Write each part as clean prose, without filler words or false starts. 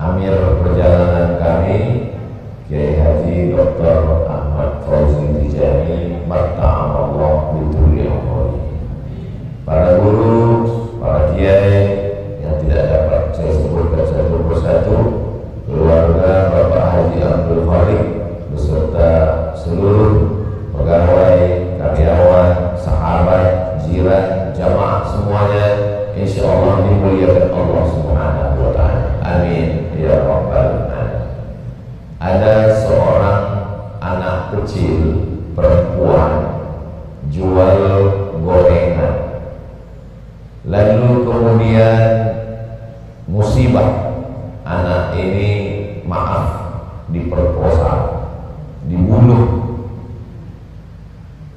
Amir perjalanan kami Kiai Haji Dr. Ahmad Fauzi Tijani Marta'amallah Biduri Umroh. Para guru, para kiai yang tidak dapat saya sebutkan satu persatu, keluarga Bapak Haji Abdul Khalik beserta seluruh pegawai, karyawan, sahabat, jiran, jamaah semuanya, insya Allah dimuliakan Allah Subhanahu wa Ta'ala. Amin ya Rabbal Alamin. Ada seorang anak kecil perempuan jual gorengan, lalu kemudian musibah, anak ini maaf diperkosa, dibunuh.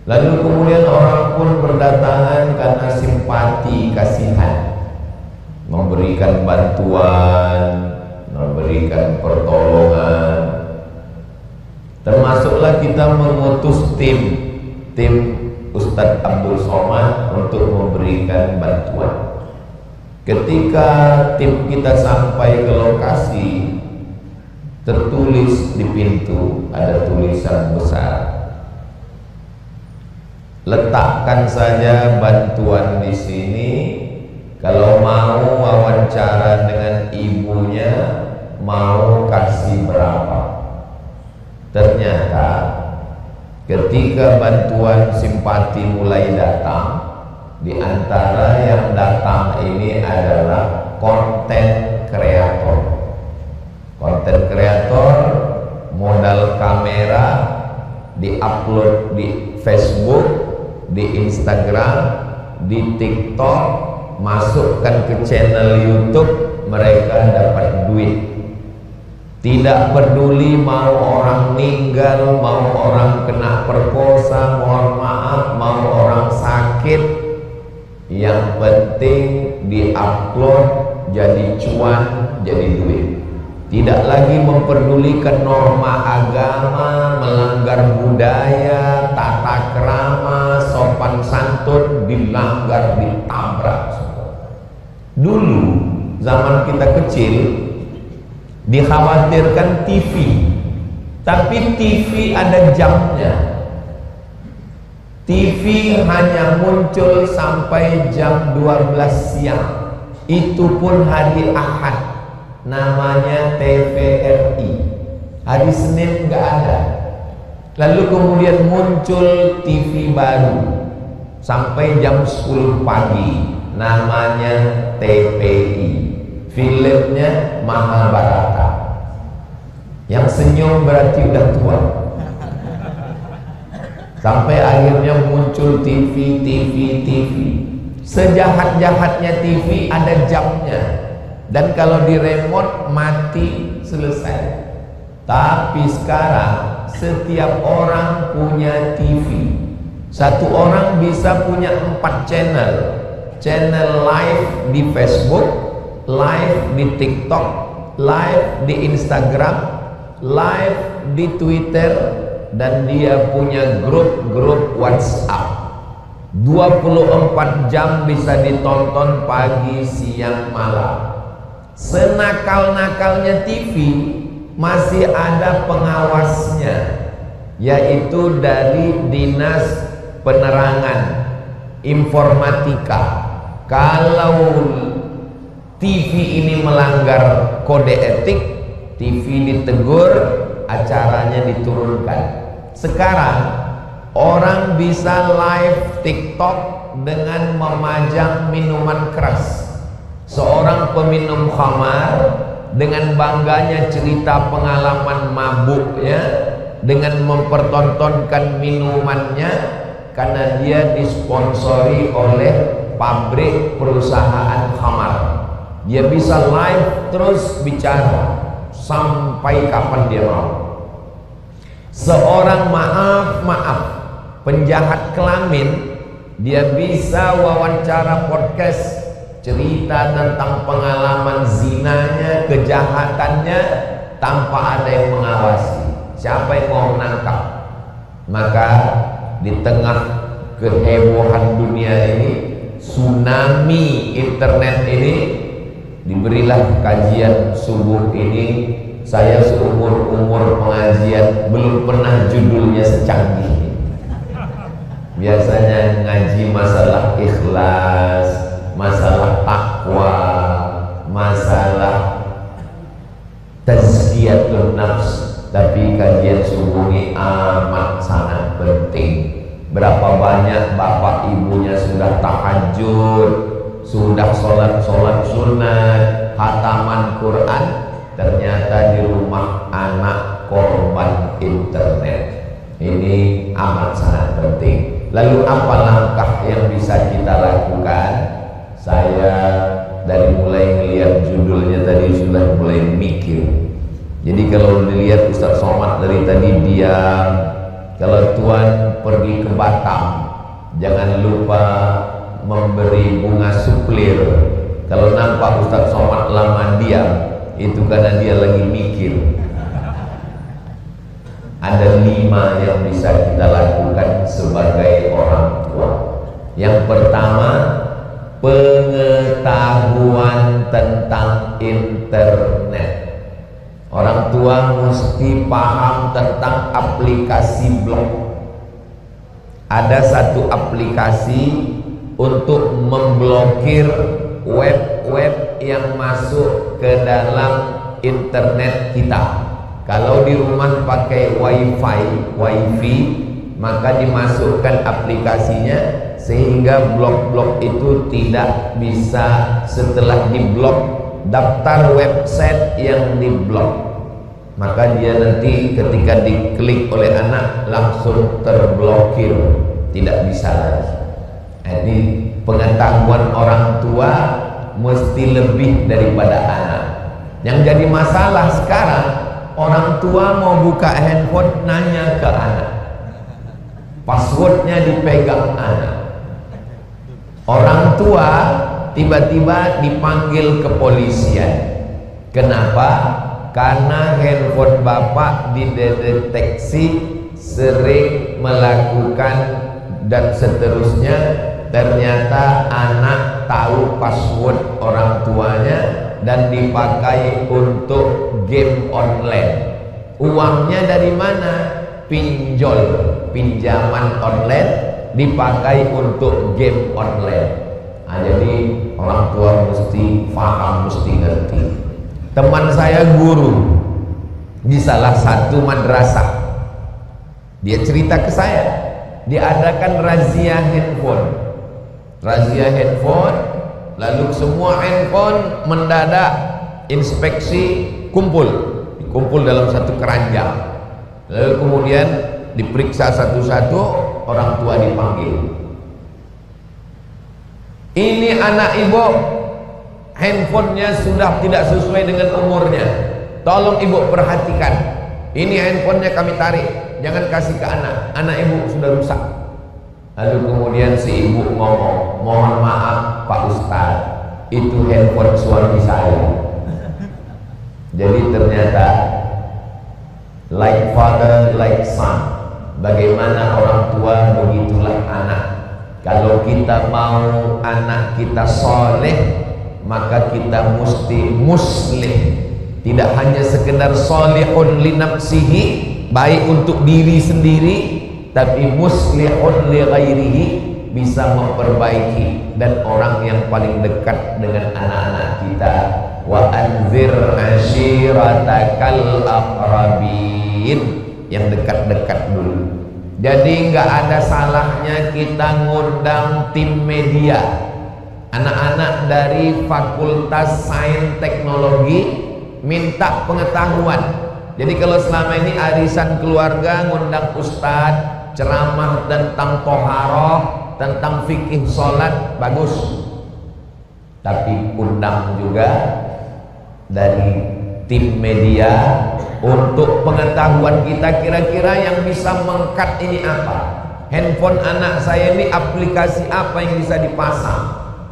Lalu kemudian orang pun berdatangan karena simpati, kasihan, memberikan bantuan, memberikan pertolongan. Termasuklah kita mengutus tim Ustadz Abdul Somad untuk memberikan bantuan. Ketika tim kita sampai ke lokasi, tertulis di pintu ada tulisan besar, letakkan saja bantuan di sini. Kalau mau wawancara dengan ibunya, mau kasih berapa? Ternyata ketika bantuan simpati mulai datang, di antara yang datang ini adalah konten kreator. Konten kreator modal kamera, diupload di Facebook, di Instagram, di TikTok, masukkan ke channel YouTube, mereka dapat duit. Tidak peduli mau orang meninggal, mau orang kena perkosa, mohon maaf, mau orang sakit, yang penting diupload, jadi cuan, jadi duit. Tidak lagi memperdulikan norma agama, melanggar budaya, tata krama, sopan santun, dilanggar, ditabrak. Dulu zaman kita kecil dikhawatirkan TV, tapi TV ada jamnya. TV hanya muncul sampai jam 12 siang, itu pun hari Ahad, namanya TVRI. Hari Senin nggak ada. Lalu kemudian muncul TV baru sampai jam 10 pagi, namanya TPI. Filmnya Mahabharata. Yang senyum berarti udah tua. Sampai akhirnya muncul TV. Sejahat-jahatnya TV ada jamnya, dan kalau di remote mati, selesai. Tapi sekarang setiap orang punya TV. Satu orang bisa punya 4 channel. Channel live di Facebook, live di TikTok, live di Instagram, live di Twitter, dan dia punya grup WhatsApp. 24 jam bisa ditonton pagi, siang, malam. Senakal-nakalnya TV masih ada pengawasnya, yaitu dari Dinas Penerangan Informatika. Kalau TV ini melanggar kode etik, TV ditegur, acaranya diturunkan. Sekarang orang bisa live TikTok dengan memajang minuman keras. Seorang peminum khamar dengan bangganya cerita pengalaman mabuknya dengan mempertontonkan minumannya, karena dia disponsori oleh pabrik perusahaan khamar. Dia bisa live terus bicara sampai kapan dia mau. Seorang maaf penjahat kelamin, dia bisa wawancara podcast, cerita tentang pengalaman zinanya, kejahatannya, tanpa ada yang mengawasi. Siapa yang mau menangkap? Maka di tengah kehebohan dunia ini, tsunami internet ini, diberilah kajian subuh ini. Saya seumur-umur pengajian belum pernah judulnya secanggih ini. Biasanya ngaji masalah ikhlas, masalah takwa, masalah tazkiyatun nafs, tapi kajian subuh ini amat sangat penting. Berapa banyak bapak ibunya sudah tahajud, sudah sholat sunat, khataman Quran, ternyata di rumah anak korban internet. Ini amat sangat penting. Lalu apa langkah yang bisa kita lakukan? Saya dari mulai melihat judulnya tadi sudah mulai mikir. Jadi kalau dilihat Ustaz Somad dari tadi diam. Kalau Tuan pergi ke Batam, jangan lupa memberi bunga suplir. Kalau nampak Ustaz Somad lama diam, itu karena dia lagi mikir. Ada 5 yang bisa kita lakukan sebagai orang tua. Yang pertama, pengetahuan tentang internet. Orang tua mesti paham tentang aplikasi blog. Ada satu aplikasi untuk memblokir web-web yang masuk ke dalam internet kita. Kalau di rumah pakai wifi, maka dimasukkan aplikasinya sehingga blog-blog itu tidak bisa setelah diblok daftar website yang diblok. Maka dia nanti ketika diklik oleh anak langsung terblokir, tidak bisa lagi. Jadi pengetahuan orang tua mesti lebih daripada anak. Yang jadi masalah sekarang, orang tua mau buka handphone nanya ke anak, passwordnya dipegang anak. Orang tua tiba-tiba dipanggil kepolisian. Kenapa? Karena handphone bapak dideteksi sering melakukan dan seterusnya. Ternyata anak tahu password orang tuanya dan dipakai untuk game online. Uangnya dari mana? Pinjol, pinjaman online dipakai untuk game online. Nah, jadi orang tua mesti paham, mesti ngerti. Teman saya guru di salah satu madrasah, dia cerita ke saya, diadakan razia handphone, lalu semua handphone mendadak inspeksi kumpul dalam satu keranjang, lalu kemudian diperiksa satu-satu, orang tua dipanggil. Ini anak ibu, handphonenya sudah tidak sesuai dengan umurnya, tolong ibu perhatikan, ini handphonenya kami tarik, jangan kasih ke anak ibu sudah rusak. Lalu kemudian si ibu ngomong, mohon maaf Pak Ustadz, itu handphone suami saya. Jadi ternyata like father like son, bagaimana orang tua begitulah anak. Kalau kita mau anak kita soleh, maka kita mesti muslih. Tidak hanya sekedar solihun li nafsihi, baik untuk diri sendiri, tapi muslihun li ghairihi, bisa memperbaiki dan orang yang paling dekat dengan anak-anak kita. Wa anzir ashiratakal aqrabin, yang dekat-dekat dulu. Jadi nggak ada salahnya kita ngundang tim media, anak-anak dari Fakultas Sains Teknologi, minta pengetahuan. Jadi kalau selama ini arisan keluarga ngundang ustadz ceramah tentang toharoh, tentang fikih sholat, bagus, tapi undang juga dari tim media untuk pengetahuan kita, kira-kira yang bisa mengkat ini apa, handphone anak saya ini aplikasi apa yang bisa dipasang,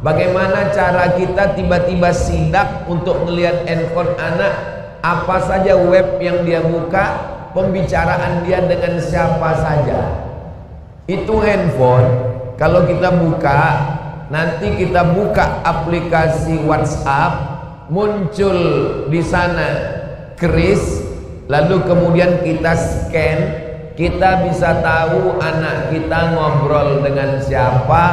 bagaimana cara kita tiba-tiba sidak untuk melihat handphone anak, apa saja web yang dia buka, pembicaraan dia dengan siapa saja. Itu handphone kalau kita buka, nanti kita buka aplikasi WhatsApp, muncul di sana kris, lalu kemudian kita scan, kita bisa tahu anak kita ngobrol dengan siapa,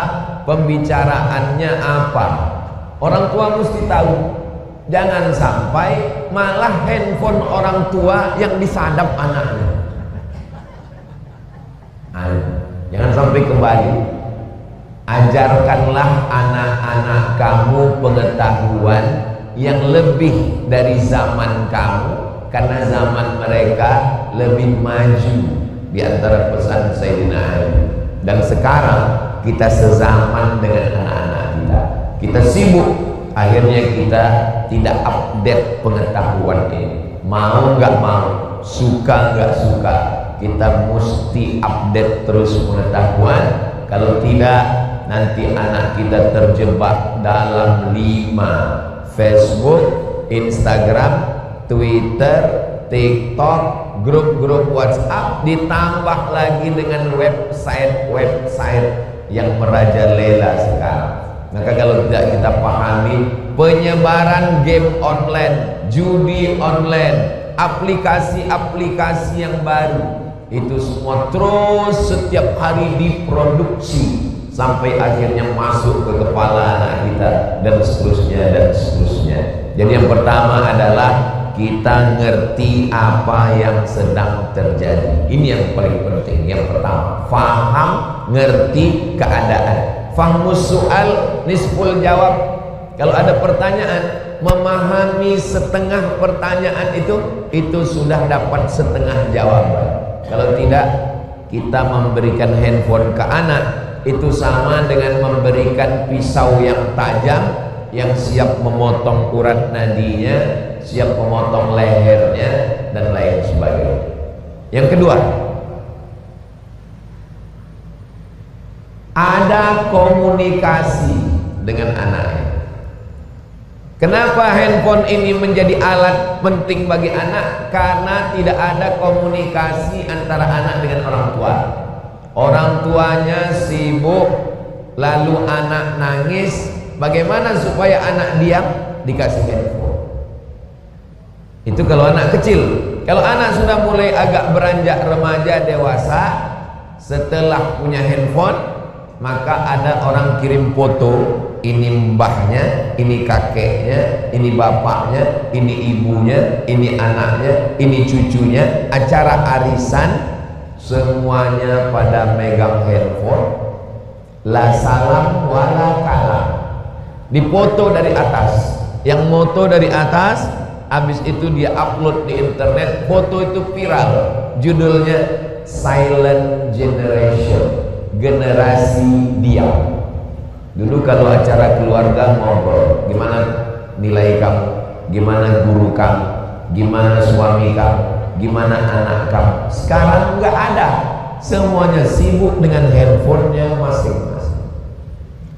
pembicaraannya apa. Orang tua mesti tahu. Jangan sampai malah handphone orang tua yang disadap anaknya. Jangan sampai kembali. Ajarkanlah anak-anak kamu pengetahuan yang lebih dari zaman kamu, karena zaman mereka lebih maju. Di antara pesan Sayyidina Ali. Dan sekarang kita sezaman dengan anak-anak kita. Kita sibuk, akhirnya kita tidak update pengetahuan ini. Mau nggak mau, suka nggak suka, kita mesti update terus pengetahuan. Kalau tidak, nanti anak kita terjebak dalam 5: Facebook, Instagram, Twitter, TikTok, grup-grup WhatsApp, ditambah lagi dengan website-website yang merajalela sekarang. Maka kalau tidak kita pahami penyebaran game online, judi online, aplikasi-aplikasi yang baru, itu semua terus setiap hari diproduksi sampai akhirnya masuk ke kepala anak kita, dan seterusnya dan seterusnya. Jadi yang pertama adalah kita ngerti apa yang sedang terjadi. Ini yang paling penting. Yang pertama, faham, ngerti keadaan. Fahmus su'al nisful jawab. Kalau ada pertanyaan, memahami setengah pertanyaan itu sudah dapat setengah jawaban. Kalau tidak, kita memberikan handphone ke anak, itu sama dengan memberikan pisau yang tajam, yang siap memotong urat nadinya, siap memotong lehernya, dan lain sebagainya. Yang kedua, ada komunikasi dengan anaknya. Kenapa handphone ini menjadi alat penting bagi anak? Karena tidak ada komunikasi antara anak dengan orang tua. Orang tuanya sibuk, lalu anak nangis. Bagaimana supaya anak diam? Dikasih handphone. Itu kalau anak kecil. Kalau anak sudah mulai agak beranjak remaja, dewasa, setelah punya handphone, maka ada orang kirim foto, ini mbahnya, ini kakeknya, ini bapaknya, ini ibunya, ini anaknya, ini cucunya, acara arisan, semuanya pada megang handphone. La salam wala kalam. Dipoto dari atas. Yang moto dari atas, habis itu dia upload di internet, foto itu viral. Judulnya Silent Generation, generasi diam. Dulu kalau acara keluarga ngobrol, gimana nilai kamu, gimana guru kamu, gimana suami kamu, gimana anak kamu. Sekarang nggak ada, semuanya sibuk dengan handphonenya masing-masing.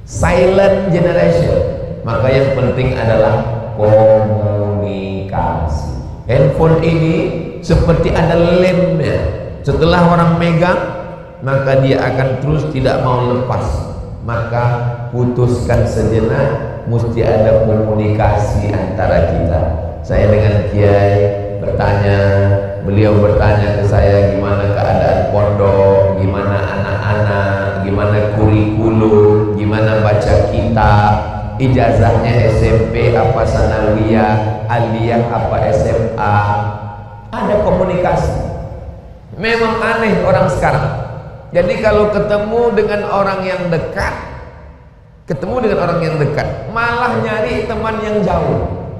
Silent generation. Maka yang penting adalah komunikasi. Handphone ini seperti ada lemnya. Setelah orang megang, maka dia akan terus tidak mau lepas. Maka putuskan sejenak, mesti ada komunikasi antara kita. Saya dengan Kiai bertanya, beliau bertanya ke saya gimana keadaan pondok, gimana anak-anak, gimana kurikulum, gimana baca kitab, ijazahnya SMP apa sanawiyah, aliyah apa SMA. Ada komunikasi. Memang aneh orang sekarang. Jadi kalau ketemu dengan orang yang dekat, malah nyari teman yang jauh.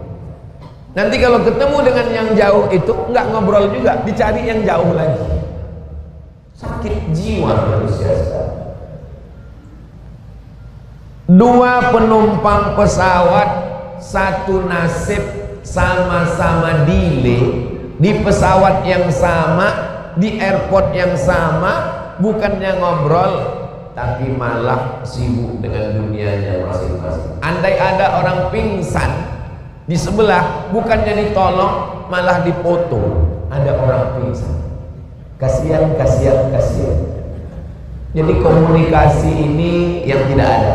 Nanti kalau ketemu dengan yang jauh itu nggak ngobrol juga, dicari yang jauh lagi. Sakit jiwa manusia sekarang. Dua penumpang pesawat, satu nasib, sama-sama delay, di pesawat yang sama, di airport yang sama. Bukannya ngobrol, tapi malah sibuk dengan dunianya masing-masing. Andai ada orang pingsan di sebelah, bukannya ditolong, malah dipoto. Ada orang pingsan, kasihan. Jadi komunikasi ini yang tidak ada.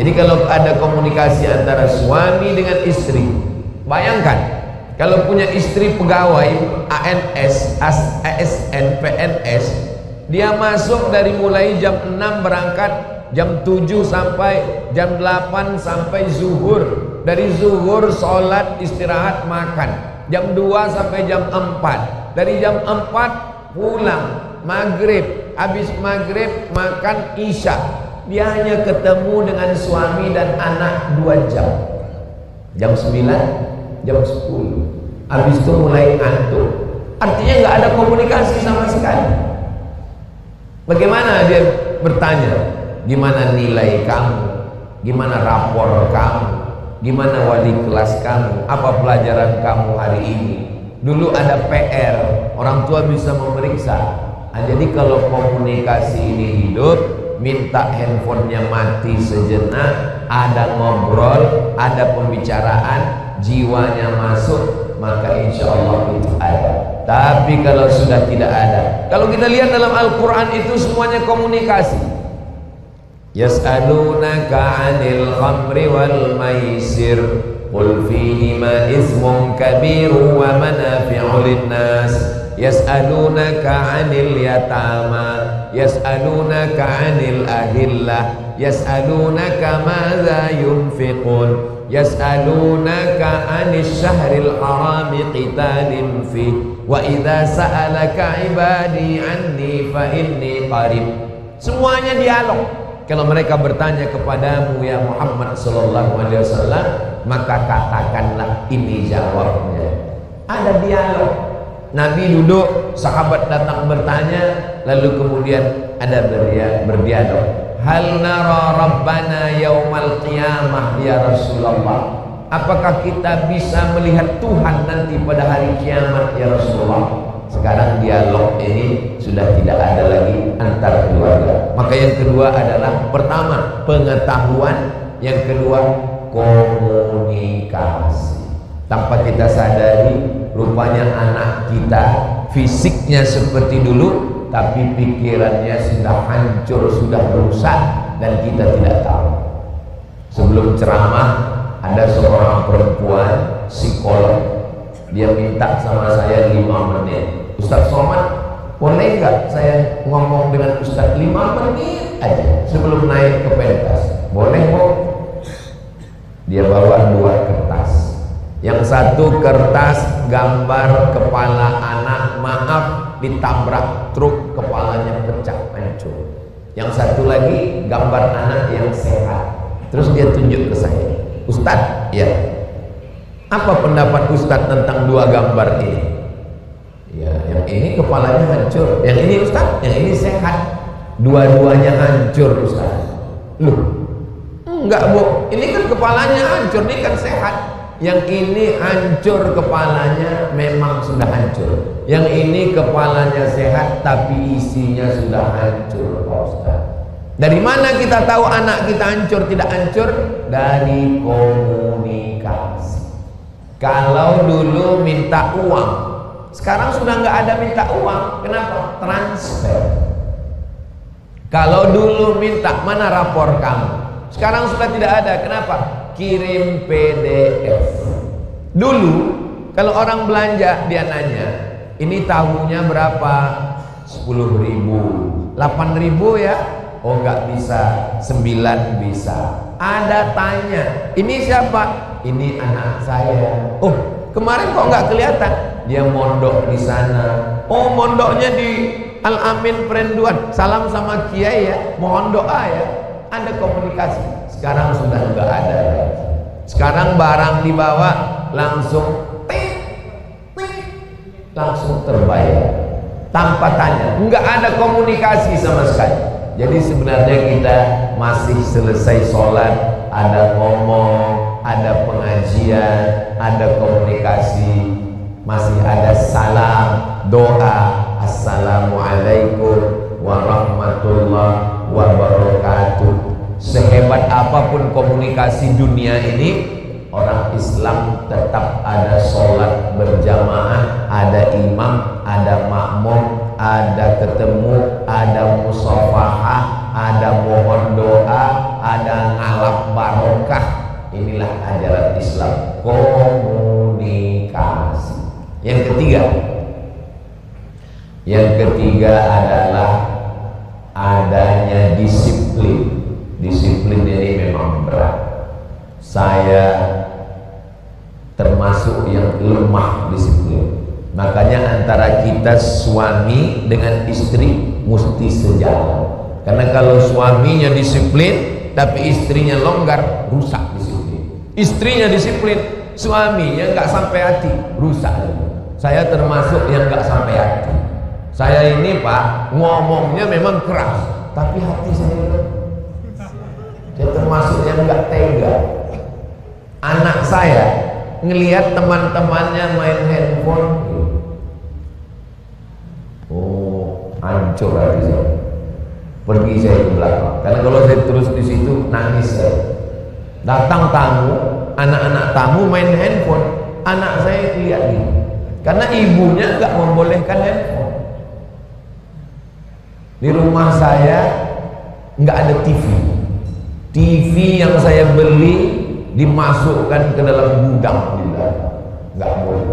Jadi kalau ada komunikasi antara suami dengan istri, Bayangkan kalau punya istri pegawai ANS, ASN, PNS, dia masuk dari mulai jam 6 berangkat, jam 7 sampai jam 8 sampai zuhur. Dari zuhur sholat, istirahat, makan. Jam 2 sampai jam 4. Dari jam 4 pulang, maghrib. Habis maghrib makan isya. Dia hanya ketemu dengan suami dan anak 2 jam. Jam 9, jam 10. Habis itu mulai ngantuk. Artinya nggak ada komunikasi sama sekali. Bagaimana dia bertanya? Gimana nilai kamu? Gimana rapor kamu? Gimana wali kelas kamu? Apa pelajaran kamu hari ini? Dulu ada PR, orang tua bisa memeriksa. Nah, jadi kalau komunikasi ini hidup, minta handphonenya mati sejenak, ada ngobrol, ada pembicaraan, jiwanya masuk, maka insya Allah itu ada. Tapi kalau sudah tidak ada, kalau kita lihat dalam Al-Quran itu semuanya komunikasi. Yas'alunaka 'anil khamri wal maisir qul fihima ismun kabirun wa manafi'u lin-nas yas'alunaka 'anil yatama yas'alunaka 'anil ahillah yas'alunaka madza yunfiqun yas'alunaka 'anis syahril harami qitalin fi wa idza sa'alaka 'ibadi 'anni fa inni qarib. Semuanya dialog. Kalau mereka bertanya kepadamu ya Muhammad sallallahu alaihi wasallam, maka katakanlah ini jawabnya. Ada dialog. Nabi duduk, sahabat datang bertanya, lalu kemudian ada berdialog. Hal nara rabbana yaumal qiyamah ya Rasulullah. Apakah kita bisa melihat Tuhan nanti pada hari kiamat ya Rasulullah? Sekarang dialog ini sudah tidak ada lagi antar keluarga. Maka yang kedua adalah pertama pengetahuan, yang kedua komunikasi. Tanpa kita sadari, rupanya anak kita fisiknya seperti dulu, tapi pikirannya sudah hancur, sudah rusak, dan kita tidak tahu. Sebelum ceramah, ada seorang perempuan psikolog, dia minta sama saya 5 menit. Ustaz Somad, boleh nggak saya ngomong dengan Ustaz 5 menit aja sebelum naik ke pentas? Boleh, Bu. Dia bawa 2 kertas. Yang satu kertas gambar kepala anak, maaf, ditabrak truk, kepalanya pecah, hancur. Yang satu lagi gambar anak yang sehat. Terus dia tunjuk ke saya, Ustaz, ya, apa pendapat Ustaz tentang 2 gambar ini? Ya, yang ini kepalanya hancur, yang ini Ustaz, yang ini sehat. Dua-duanya hancur Ustaz. Loh, enggak Bu, ini kan kepalanya hancur, ini kan sehat. Yang ini hancur kepalanya, memang sudah hancur. Yang ini kepalanya sehat, tapi isinya sudah hancur Ustaz. Dari mana kita tahu anak kita hancur tidak hancur? Dari komunikasi. Kalau dulu minta uang, sekarang sudah nggak ada minta uang. Kenapa? Transfer. Kalau dulu minta mana rapor kamu, sekarang sudah tidak ada. Kenapa? Kirim PDF. Dulu kalau orang belanja, dia nanya, ini tahunya berapa? 10.000, 8.000 ya? Oh nggak bisa, 9 bisa. Ada tanya, ini siapa? Ini anak saya. Oh, kemarin kok nggak kelihatan? Dia mondok di sana. Oh, mondoknya di Al-Amin Perenduan. Salam sama Kiai ya, mohon doa ya. Ada komunikasi. Sekarang sudah nggak ada. Sekarang barang dibawa langsung langsung terbayar tanpa tanya. Nggak ada komunikasi sama sekali. Jadi sebenarnya kita masih selesai sholat, ada ngomong, ada pengajian, ada komunikasi, masih ada salam, doa, assalamualaikum warahmatullahi wabarakatuh. Sehebat apapun komunikasi dunia ini, orang Islam tetap ada sholat berjamaah, ada imam, ada makmum, ada ketemu, ada musafahah, ada mohon doa, ada ngalap barokah. Inilah ajaran Islam. Yang ketiga adalah adanya disiplin. Disiplin ini memang berat. Saya termasuk yang lemah disiplin. Makanya antara kita suami dengan istri mesti sejalan. Karena kalau suaminya disiplin tapi istrinya longgar, rusak disiplin. Istrinya disiplin, suaminya nggak sampai hati, rusak. Saya termasuk yang nggak sampai hati. Saya ini Pak, ngomongnya memang keras, tapi hati saya termasuk yang nggak tega. Anak saya ngelihat teman-temannya main handphone, oh hancur hati saya. Pergi saya ke belakang, karena kalau saya terus di situ nangis saya. Datang tamu, anak-anak tamu main handphone, anak saya lihat nih, karena ibunya nggak membolehkan handphone. Di rumah saya nggak ada TV. TV yang saya beli dimasukkan ke dalam gudang di belakang, nggak boleh.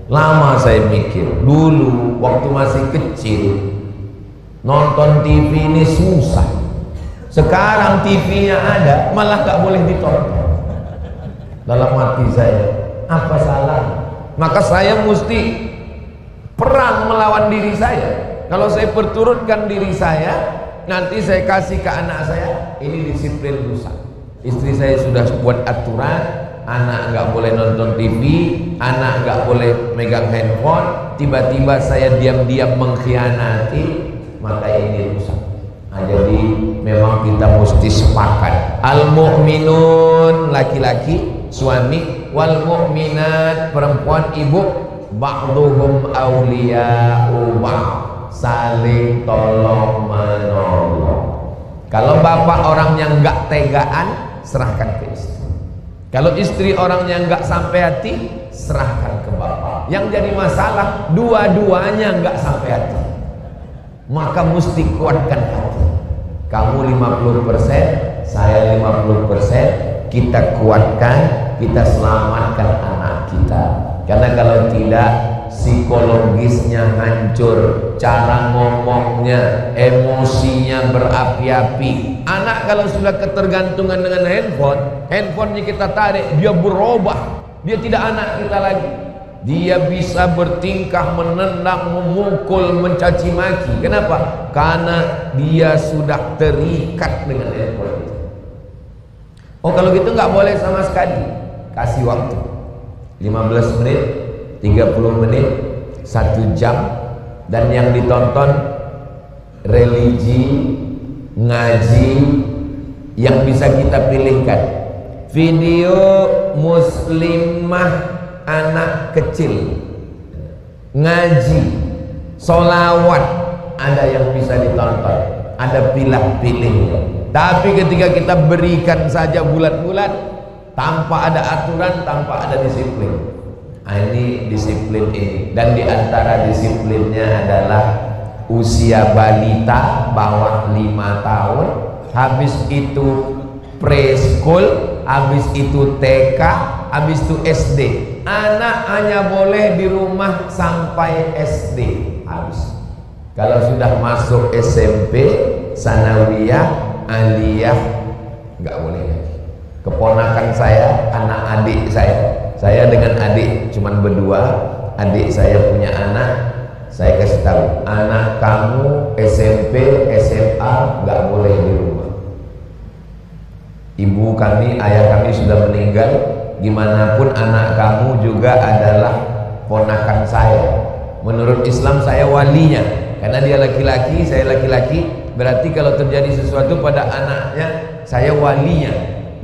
Lama saya mikir, dulu waktu masih kecil nonton TV ini susah. Sekarang TV-nya ada, malah nggak boleh ditonton. Dalam hati saya, apa salah? Maka saya mesti perang melawan diri saya. Kalau saya perturutkan diri saya, nanti saya kasih ke anak saya, ini disiplin rusak. Istri saya sudah buat aturan, anak nggak boleh nonton TV, anak nggak boleh megang handphone. Tiba-tiba saya diam-diam mengkhianati, maka ini rusak. Nah, jadi memang kita mesti sepakat. Al-mu'minun laki-laki, suami, wal mu'minat perempuan, ibu, ba'duhum awliya'u ba'd, saling tolong menolong. Kalau bapak orang yang nggak tegaan, serahkan ke istri. Kalau istri orang yang nggak sampai hati, serahkan ke bapak. Yang jadi masalah dua-duanya nggak sampai hati, maka mesti kuatkan hati. Kamu 50%, saya 50%, kita kuatkan, kita selamatkan anak kita. Karena kalau tidak, psikologisnya hancur, cara ngomongnya, emosinya berapi-api. Anak kalau sudah ketergantungan dengan handphonenya kita tarik, dia berubah, dia tidak anak kita lagi. Dia bisa bertingkah, menendang, memukul, mencaci maki. Kenapa? Karena dia sudah terikat dengan handphone. Oh, kalau gitu nggak boleh sama sekali. Kasih waktu 15 menit, 30 menit, 1 jam, dan yang ditonton religi, ngaji, yang bisa kita pilihkan. Video muslimah anak kecil, ngaji, solawat, ada yang bisa ditonton, ada pilih-pilih. Tapi ketika kita berikan saja bulat-bulat, tanpa ada aturan, tanpa ada disiplin, ini disiplin ini. Dan diantara disiplinnya adalah usia balita bawah 5 tahun, habis itu preschool, habis itu TK, habis itu SD. Anak hanya boleh di rumah sampai SD, habis. Kalau sudah masuk SMP, sanawiyah, aliyah, nggak boleh lagi. Keponakan saya, anak adik saya dengan adik cuman berdua. Adik saya punya anak, saya kasih tahu, anak kamu SMP, SMA nggak boleh di rumah. Ibu kami, ayah kami sudah meninggal. Gimana pun anak kamu juga adalah ponakan saya. Menurut Islam saya walinya, karena dia laki-laki, saya laki-laki. Berarti kalau terjadi sesuatu pada anaknya, saya walinya.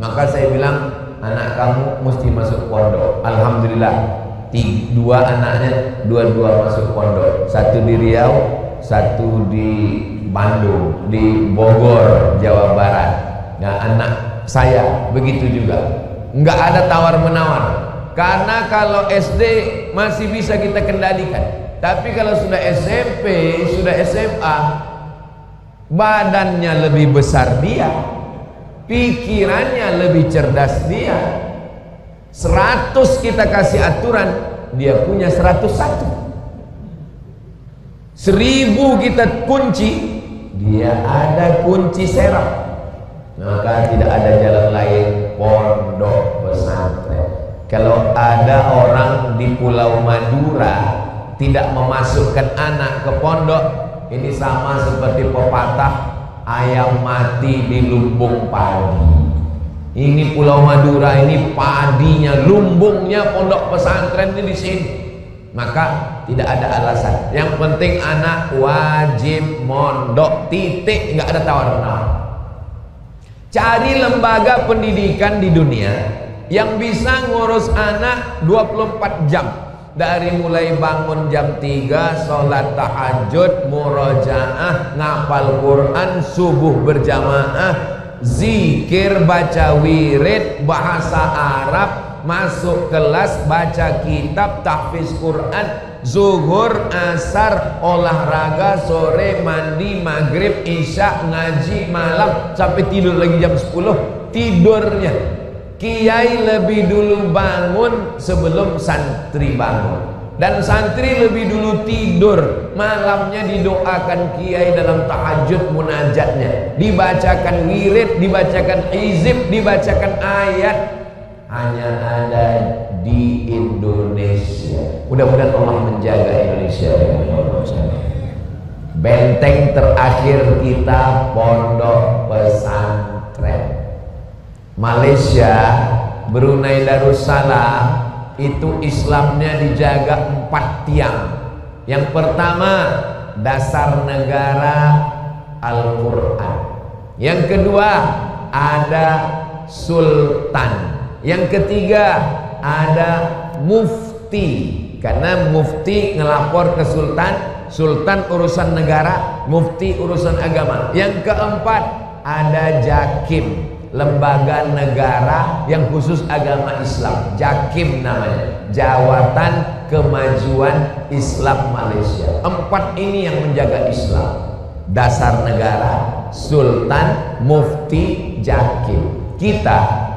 Maka saya bilang, anak kamu mesti masuk pondok. Alhamdulillah, 2 anaknya dua-dua masuk pondok. 1 di Riau, 1 di Bandung, di Bogor, Jawa Barat. Nah, anak saya begitu juga. Nggak ada tawar-menawar. Karena kalau SD masih bisa kita kendalikan. Tapi kalau sudah SMP, sudah SMA, badannya lebih besar dia, pikirannya lebih cerdas dia. 100 kita kasih aturan, dia punya 101. 1000 kita kunci, dia ada kunci serap. Maka tidak ada jalan lain, pondok pesantren. Kalau ada orang di Pulau Madura tidak memasukkan anak ke pondok, ini sama seperti pepatah ayam mati di lumbung padi. Ini Pulau Madura, ini padinya, lumbungnya pondok pesantren ini di sini. Maka tidak ada alasan. Yang penting anak wajib mondok, titik, nggak ada tawar-menawar. Cari lembaga pendidikan di dunia yang bisa ngurus anak 24 jam. Dari mulai bangun jam 3, sholat tahajud, murojaah, ngapal Quran, subuh berjamaah, zikir, baca wirid, bahasa Arab, masuk kelas, baca kitab, tahfiz Quran, zuhur, asar, olahraga, sore, mandi, maghrib, isya, ngaji, malam, sampai tidur lagi jam 10. Tidurnya kiai lebih dulu bangun sebelum santri bangun, dan santri lebih dulu tidur. Malamnya didoakan kiai dalam tahajud munajatnya, dibacakan wirid, dibacakan hizib, dibacakan ayat. Hanya ada di Indonesia. Mudah-mudahan Allah menjaga Indonesia. Benteng terakhir kita pondok pesantren. Malaysia, Brunei Darussalam itu Islamnya dijaga 4 tiang. Yang pertama, dasar negara Al-Quran. Yang kedua, ada sultan. Yang ketiga, ada mufti, karena mufti ngelapor ke sultan, sultan urusan negara, mufti urusan agama. Yang keempat, ada jakim, lembaga negara yang khusus agama Islam. Jakim namanya, Jawatan Kemajuan Islam Malaysia. 4 ini yang menjaga Islam: dasar negara, sultan, mufti, jakim. Kita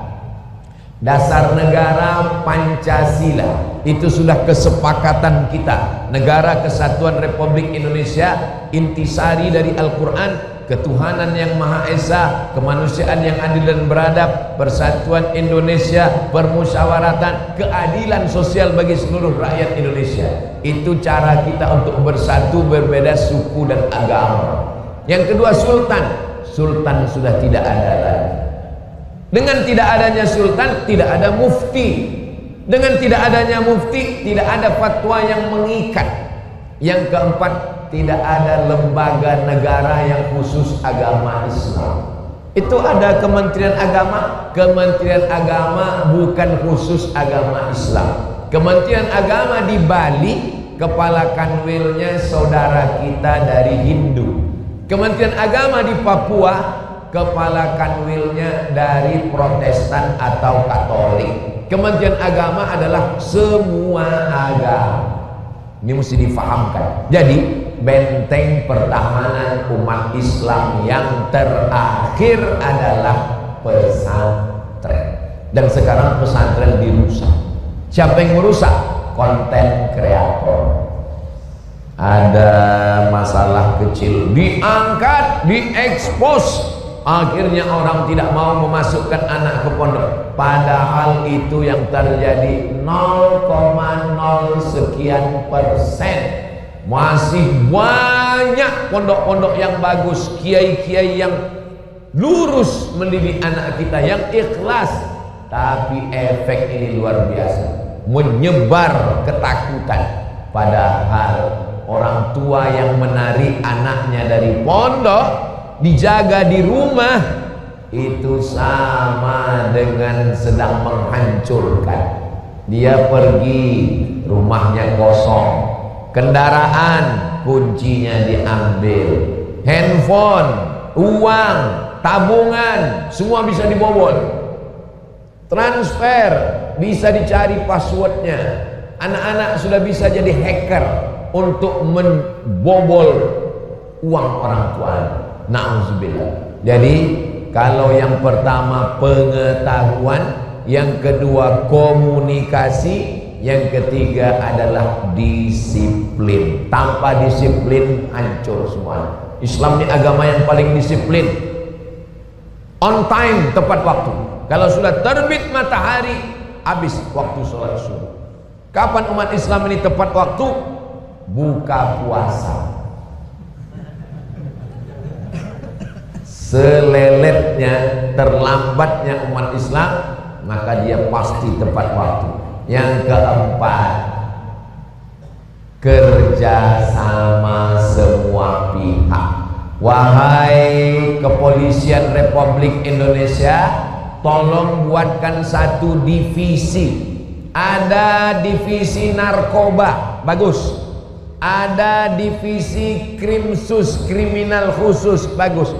dasar negara Pancasila, itu sudah kesepakatan kita. Negara Kesatuan Republik Indonesia, intisari dari Al-Quran, ketuhanan yang Maha Esa, kemanusiaan yang adil dan beradab, persatuan Indonesia, permusyawaratan, keadilan sosial bagi seluruh rakyat Indonesia. Itu cara kita untuk bersatu, berbeda suku dan agama. Yang kedua, sultan. Sultan sudah tidak ada lagi. Dengan tidak adanya sultan, tidak ada mufti. Dengan tidak adanya mufti, tidak ada fatwa yang mengikat. Yang keempat, tidak ada lembaga negara yang khusus agama Islam. Itu ada Kementerian Agama. Kementerian Agama bukan khusus agama Islam. Kementerian Agama di Bali, kepala kanwilnya saudara kita dari Hindu. Kementerian Agama di Papua, kepala kanwilnya dari Protestan atau Katolik. Kementerian Agama adalah semua agama. Ini mesti difahamkan. Jadi benteng pertahanan umat Islam yang terakhir adalah pesantren. Dan sekarang pesantren dirusak. Siapa yang merusak? Konten kreator. Ada masalah kecil diangkat, diekspos. Akhirnya orang tidak mau memasukkan anak ke pondok. Padahal itu yang terjadi 0,0 sekian persen. Masih banyak pondok-pondok yang bagus, kiai-kiai yang lurus mendidik anak kita, yang ikhlas. Tapi efek ini luar biasa, menyebar ketakutan. Padahal orang tua yang menarik anaknya dari pondok, dijaga di rumah, itu sama dengan sedang menghancurkan. Dia pergi, rumahnya kosong, kendaraan kuncinya diambil, handphone, uang, tabungan, semua bisa dibobol. Transfer bisa dicari passwordnya. Anak-anak sudah bisa jadi hacker untuk membobol uang orang tuanya. Na'udzubillah. Jadi kalau yang pertama pengetahuan, yang kedua komunikasi, yang ketiga adalah disiplin. Tanpa disiplin hancur semua. Islam ini agama yang paling disiplin. On time, tepat waktu. Kalau sudah terbit matahari, habis waktu sholat subuh. Kapan umat Islam ini tepat waktu? Buka puasa. Seleletnya, terlambatnya umat Islam, maka dia pasti tepat waktu. Yang keempat, kerja sama semua pihak. Wahai Kepolisian Republik Indonesia, tolong buatkan satu divisi. Ada divisi narkoba, bagus. Ada divisi krimsus, kriminal khusus, bagus.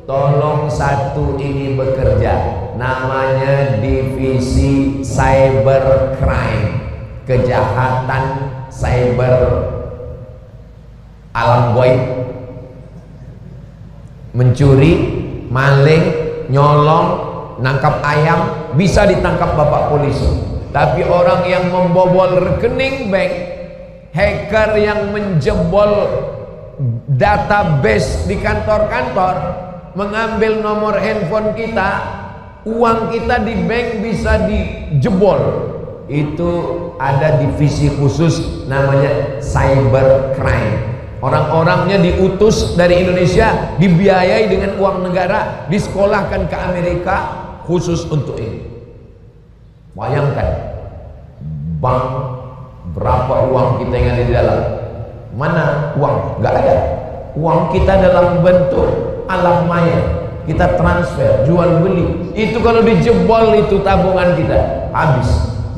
Tolong satu ini bekerja, namanya divisi cybercrime, kejahatan cyber alam goib, mencuri, maling, nyolong, nangkap ayam, bisa ditangkap bapak polisi. Tapi orang yang membobol rekening bank, hacker yang menjebol database di kantor-kantor, mengambil nomor handphone kita, uang kita di bank bisa dijebol. Itu ada divisi khusus namanya cybercrime. Orang-orangnya diutus dari Indonesia, dibiayai dengan uang negara, disekolahkan ke Amerika khusus untuk ini. Bayangkan bank, berapa uang kita yang ada di dalam. Mana uang? Gak ada. Uang kita dalam bentuk alam maya, kita transfer, jual beli. Itu kalau dijebol itu tabungan kita, habis.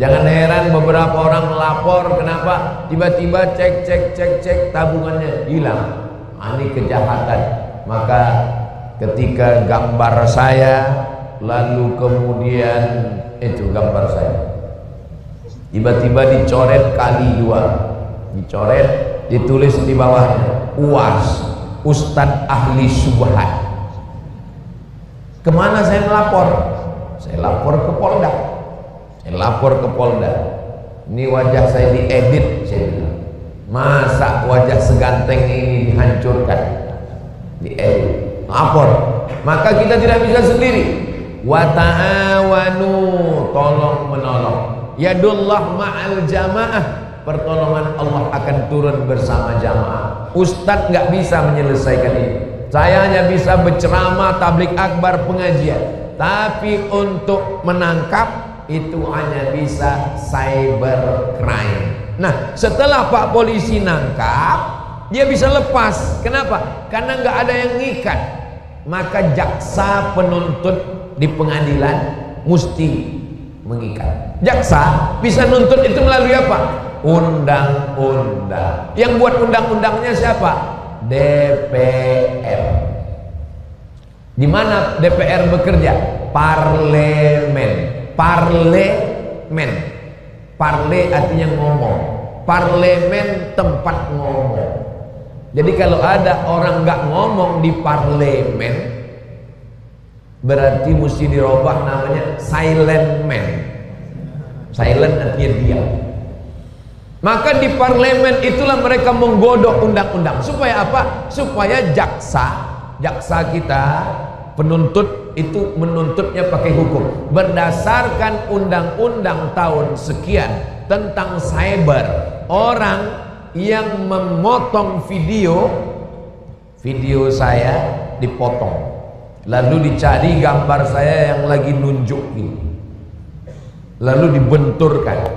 Jangan heran beberapa orang melapor, kenapa tiba-tiba cek tabungannya hilang. Ini kejahatan. Maka ketika gambar saya, lalu kemudian itu gambar saya, tiba-tiba dicoret kali 2, dicoret, ditulis di bawahnya UAS, Ustadz Ahli Subhat. Kemana saya melapor? Saya lapor ke Polda. Saya lapor ke Polda. Ini wajah saya diedit, saya bilang. Masa wajah seganteng ini dihancurkan? Diedit. Lapor. Maka kita tidak bisa sendiri. Wa ta'awanu, tolong menolong. Yadullah ma'al jamaah, pertolongan Allah akan turun bersama jamaah. Ustadz nggak bisa menyelesaikan ini. Saya hanya bisa berceramah, tablik akbar, pengajian. Tapi untuk menangkap itu hanya bisa cybercrime. Nah, setelah Pak Polisi nangkap, dia bisa lepas. Kenapa? Karena nggak ada yang ngikat. Maka jaksa penuntut di pengadilan mesti mengikat. Jaksa bisa nuntut itu melalui apa? Undang-undang. Yang buat undang-undangnya siapa? DPR. Di mana DPR bekerja? Parlemen. Parlemen. Parle artinya ngomong. Parlemen tempat ngomong. Jadi kalau ada orang nggak ngomong di parlemen, berarti mesti dirubah namanya silent man. Silent artinya diam. Maka di parlemen itulah mereka menggodok undang-undang. Supaya apa? Supaya jaksa kita, penuntut itu menuntutnya pakai hukum berdasarkan undang-undang tahun sekian tentang cyber. Orang yang memotong video saya dipotong, lalu dicari gambar saya yang lagi nunjuk ini, lalu dibenturkan.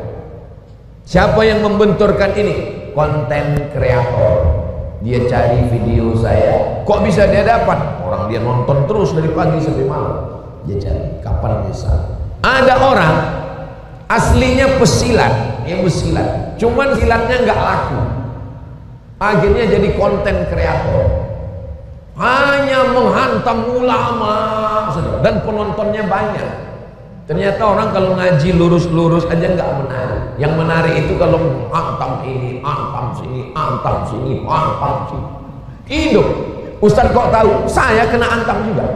Siapa yang membenturkan ini? Konten kreator. Dia cari video saya, kok bisa dia dapat? Orang dia nonton terus dari pagi sampai malam. Dia cari kapan bisa. Ada orang aslinya pesilat, dia pesilat, cuman silatnya nggak laku. Akhirnya jadi konten kreator, hanya menghantam ulama dan penontonnya banyak. Ternyata orang kalau ngaji lurus-lurus aja nggak menarik. Yang menarik itu kalau hantam ini, hantam sini, hantam sini, hantam sini. Hidup. Ustadz kok tahu? Saya kena hantam juga.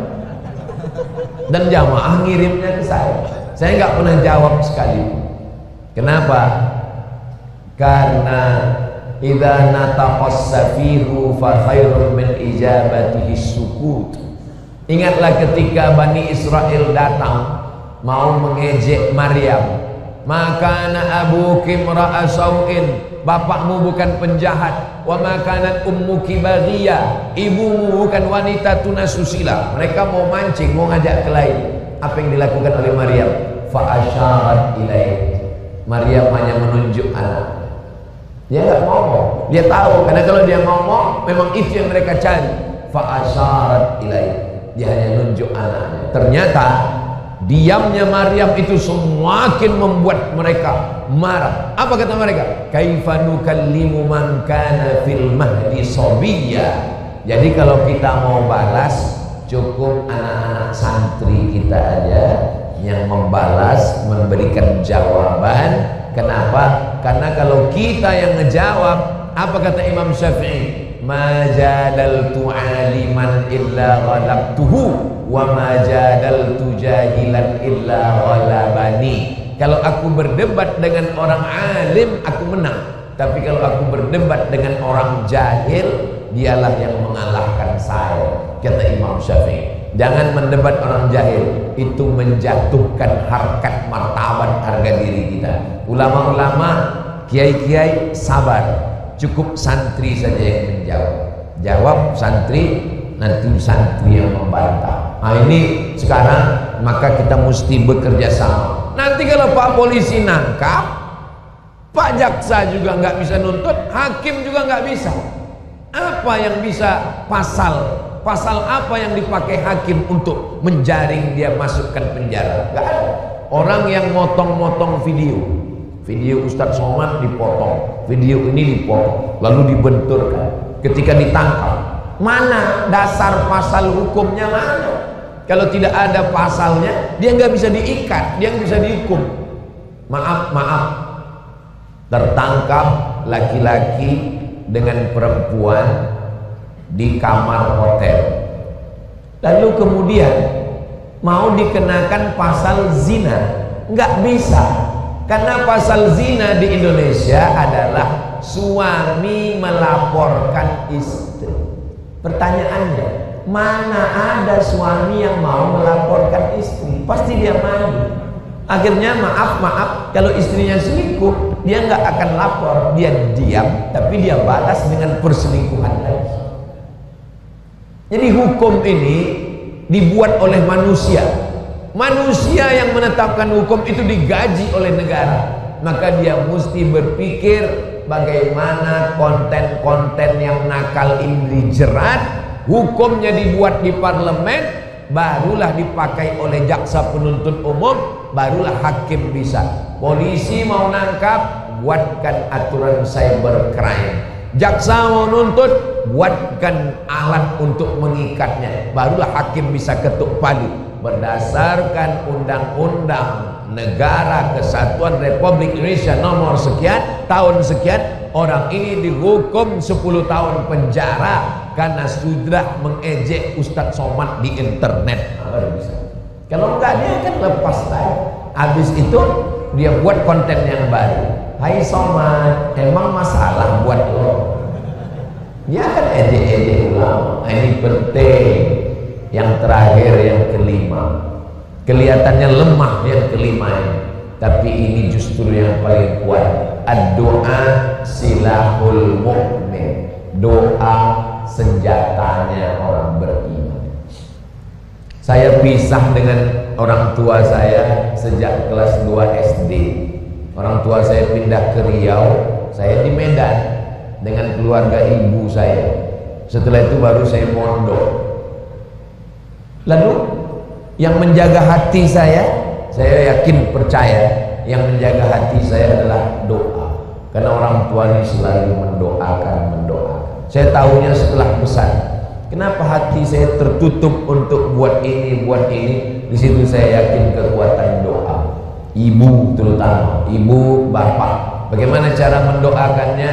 Dan jamaah ngirimnya ke saya. Saya nggak pernah jawab sekali. Kenapa? karena idza nataqas safihu fa khairun min ijabatihi sukut. Ingatlah ketika Bani Israel datang mau mengejek Maryam, maka abuki imra'a sau'in, bapakmu bukan penjahat, wa makanat ummuki baghiyah, ibumu bukan wanita tunasusila. Mereka mau mancing, mau ngajak ke lain. Apa yang dilakukan oleh Maryam? Fa asyarat ilaih, Maryam hanya menunjuk anak. Dia nggak ngomong, dia tahu, karena kalau dia ngomong memang itu yang mereka cari. Fa asyarat ilaih, dia hanya nunjuk anaknya. Ternyata diamnya Maryam itu semakin membuat mereka marah. Apa kata mereka? Kaifa nukallimu man kana fil mahdi sabiyya. Jadi kalau kita mau balas, cukup anak-anak santri kita aja yang membalas, memberikan jawaban. Kenapa? Karena kalau kita yang ngejawab, apa kata Imam Syafi'i? Ma jadaltu aliman illa ghalabtuhu wa ma jadaltu jahilan illa ghalabani. Kalau aku berdebat dengan orang alim, aku menang. Tapi kalau aku berdebat dengan orang jahil, dialah yang mengalahkan saya, kata Imam Syafi'i. Jangan mendebat orang jahil, itu menjatuhkan harkat martabat harga diri kita. Ulama-ulama, kiai-kiai sabar, cukup santri saja yang menjawab. Jawab santri, nanti santri yang membantah. Nah ini sekarang maka kita mesti bekerja sama. Nanti kalau Pak Polisi nangkap, Pak Jaksa juga nggak bisa nuntut, hakim juga nggak bisa. Apa yang bisa pasal apa yang dipakai hakim untuk menjaring dia masukkan penjara? Nggak ada. Orang yang motong-motong video Ustadz Somad dipotong, video ini dipotong, lalu dibenturkan. Ketika ditangkap, mana dasar pasal hukumnya mana? Kalau tidak ada pasalnya, dia nggak bisa diikat, dia nggak bisa dihukum. Maaf, tertangkap laki-laki dengan perempuan di kamar hotel, lalu kemudian mau dikenakan pasal zina, nggak bisa. Karena pasal zina di Indonesia adalah suami melaporkan istri. Pertanyaannya, mana ada suami yang mau melaporkan istri? Pasti dia malu. Akhirnya maaf, kalau istrinya selingkuh, dia nggak akan lapor, dia diam, tapi dia balas dengan perselingkuhan lagi. Jadi hukum ini dibuat oleh manusia. Manusia yang menetapkan hukum itu digaji oleh negara, maka dia mesti berpikir bagaimana konten-konten yang nakal ini dijerat, hukumnya dibuat di parlemen, barulah dipakai oleh jaksa penuntut umum, barulah hakim bisa. Polisi mau nangkap, buatkan aturan cybercrime. Jaksa mau nuntut, buatkan alat untuk mengikatnya, barulah hakim bisa ketuk palu. Berdasarkan Undang-Undang Negara Kesatuan Republik Indonesia nomor sekian, tahun sekian, orang ini dihukum 10 tahun penjara karena sudah mengejek Ustadz Somad di internet. Kalau enggak, dia akan lepas lagi. Habis itu dia buat konten yang baru. Hai Somad, emang masalah buat lo? Dia akan ejek-ejek ulama. Nah, ini penting. Yang terakhir, yang kelima, kelihatannya lemah yang kelima ini, tapi ini justru yang paling kuat. Ad-doa silahul mu'min. Doa senjatanya orang beriman. Saya pisah dengan orang tua saya sejak kelas 2 SD. Orang tua saya pindah ke Riau, saya di Medan dengan keluarga ibu saya. Setelah itu baru saya mondok. Lalu yang menjaga hati saya yakin percaya, yang menjaga hati saya adalah doa. Karena orang tua ini selalu mendoakan. Saya tahunya setelah besar. Kenapa hati saya tertutup untuk buat ini? Di situ saya yakin kekuatan doa. Ibu terutama, ibu, bapak. Bagaimana cara mendoakannya?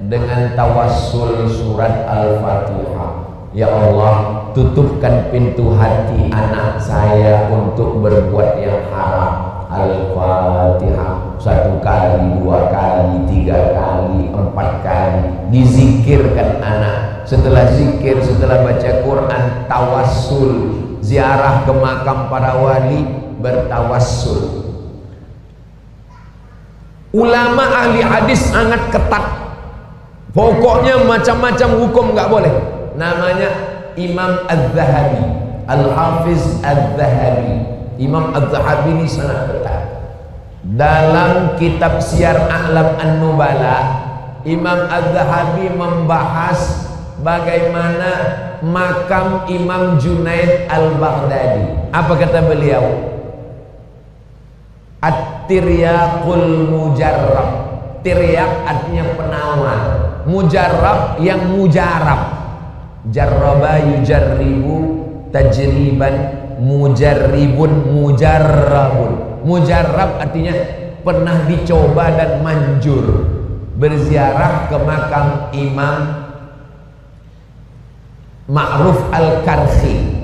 Dengan tawassul surat Al-Fatihah. Ya Allah, tutupkan pintu hati anak saya untuk berbuat yang haram. Al-Fatihah 1 kali, 2 kali, 3 kali, 4 kali dizikirkan anak. Setelah zikir, setelah baca Quran, tawassul, ziarah ke makam para wali, bertawassul. Ulama ahli hadis sangat ketat, pokoknya macam-macam hukum nggak boleh. Namanya Imam Az-Zahabi, Al-Hafiz Az-Zahabi. Imam Az-Zahabi ini sangat ketat. Dalam kitab Syiar A'lam An-Nubala, Imam Az-Zahabi membahas bagaimana makam Imam Junaid Al-Baghdadi. Apa kata beliau? At-tiryaqul mujarrab. Tiryak artinya penawar, mujarrab yang mujarab. Jarraba yujarribu tajriban, mujarribun mujarrabun. Mujarrab artinya pernah dicoba dan manjur. Berziarah ke makam Imam Ma'ruf Al-Karhi.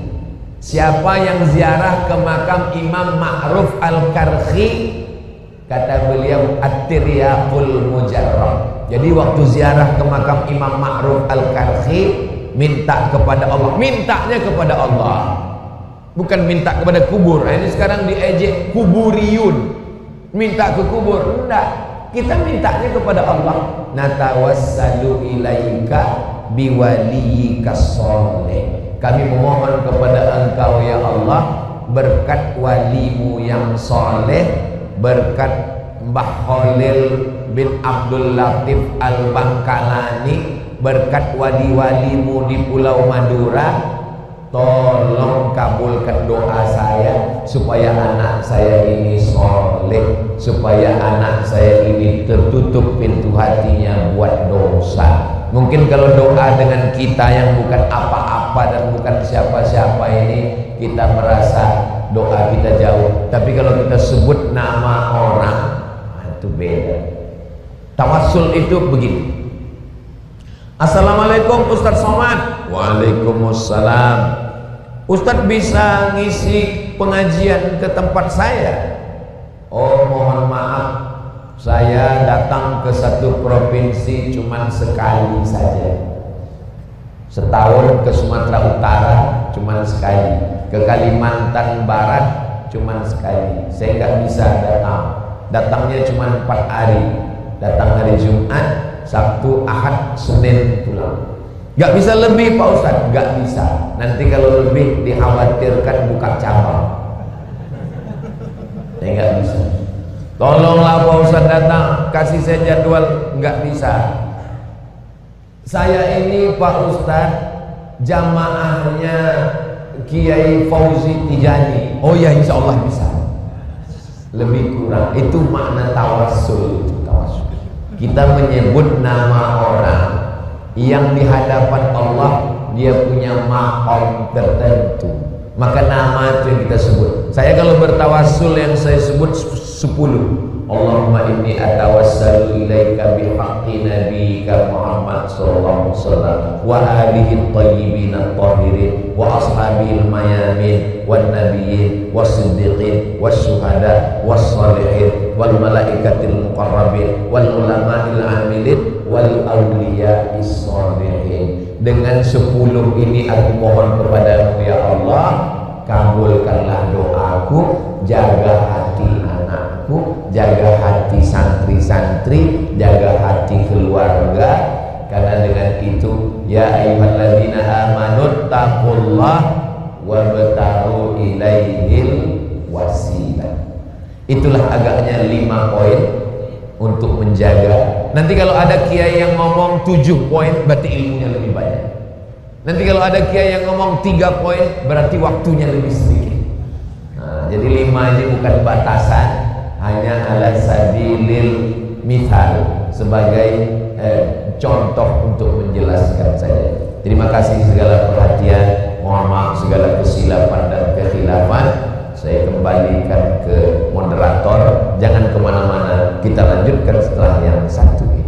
Siapa yang ziarah ke makam Imam Ma'ruf Al-Karhi, kata beliau, at-tiryaqul mujarrab. Jadi waktu ziarah ke makam Imam Ma'ruf Al-Karhi, minta kepada Allah, mintanya kepada Allah, bukan minta kepada kubur. Ini sekarang diejek kuburiyun, minta ke kubur. Enggak, kita mintanya kepada Allah. Natawassalu ilaika biwaliyika sholih. Kami memohon kepada Engkau ya Allah berkat walimu yang soleh, berkat Mbah Khalil bin Abdul Latif Al-Bangkalani, berkat wali-walimu di Pulau Madura, tolong kabulkan doa saya supaya anak saya ini soleh, supaya anak saya ini tertutup pintu hatinya buat dosa. Mungkin kalau doa dengan kita yang bukan apa-apa dan bukan siapa-siapa ini, kita merasa doa kita jauh. Tapi kalau kita sebut nama orang, itu beda. Tawassul itu begini. Assalamualaikum Ustadz Somad. Waalaikumsalam. Ustadz bisa ngisi pengajian ke tempat saya? Oh, mohon maaf, saya datang ke satu provinsi cuma sekali saja. Setahun ke Sumatera Utara cuma sekali, ke Kalimantan Barat cuma sekali. Saya nggak bisa datang. Datangnya cuma 4 hari. Datang hari Jumat, Sabtu, Ahad, Senin pulang. Nggak bisa lebih Pak Ustadz, nggak bisa. Nanti kalau lebih dikhawatirkan buka cabang. Saya nggak bisa. Tolonglah Pak Ustadz datang, kasih saya jadwal. Nggak bisa. Saya ini Pak Ustadz jamaahnya Kiai Fauzi Tijani. Oh ya, insya Allah bisa. Lebih kurang. Itu makna tawassul. Kita menyebut nama orang yang di hadapan Allah dia punya maqam tertentu, maka nama itu yang kita sebut. Saya kalau bertawassul yang saya sebut 10. Allahumma inni atawassalu ilaika bihaqqi nabiyyika Muhammad sallallahu alaihi wasallam wa alihi thayyibin at-tahirin wa ashabil mayamin wan nabiyyin was-siddiqin was-syuhada was-shalihin wal malaikatil muqarrabin wal ulama'il amilin wal awliya'is shalihin. Dengan 10 ini aku mohon kepadamu ya Allah, kabulkanlah doaku, jaga hati anakku, jaga hati santri-santri, jaga hati keluarga. Karena dengan itu ya ayyuhalladzina amanu taqullah wabtaghu ilaihil wasilah. Itulah agaknya 5 poin untuk menjaga. Nanti kalau ada kiai yang ngomong 7 poin berarti ilmunya lebih banyak. Nanti kalau ada kiai yang ngomong 3 poin berarti waktunya lebih sedikit. Nah, jadi 5 ini bukan batasan, hanya ala sabilil mithal, sebagai contoh untuk menjelaskan saja. Terima kasih segala perhatian, mohon maaf segala kesilapan dan kekhilafan. Saya kembalikan ke moderator. Jangan kemana-mana, kita lanjutkan setelah yang satu ini.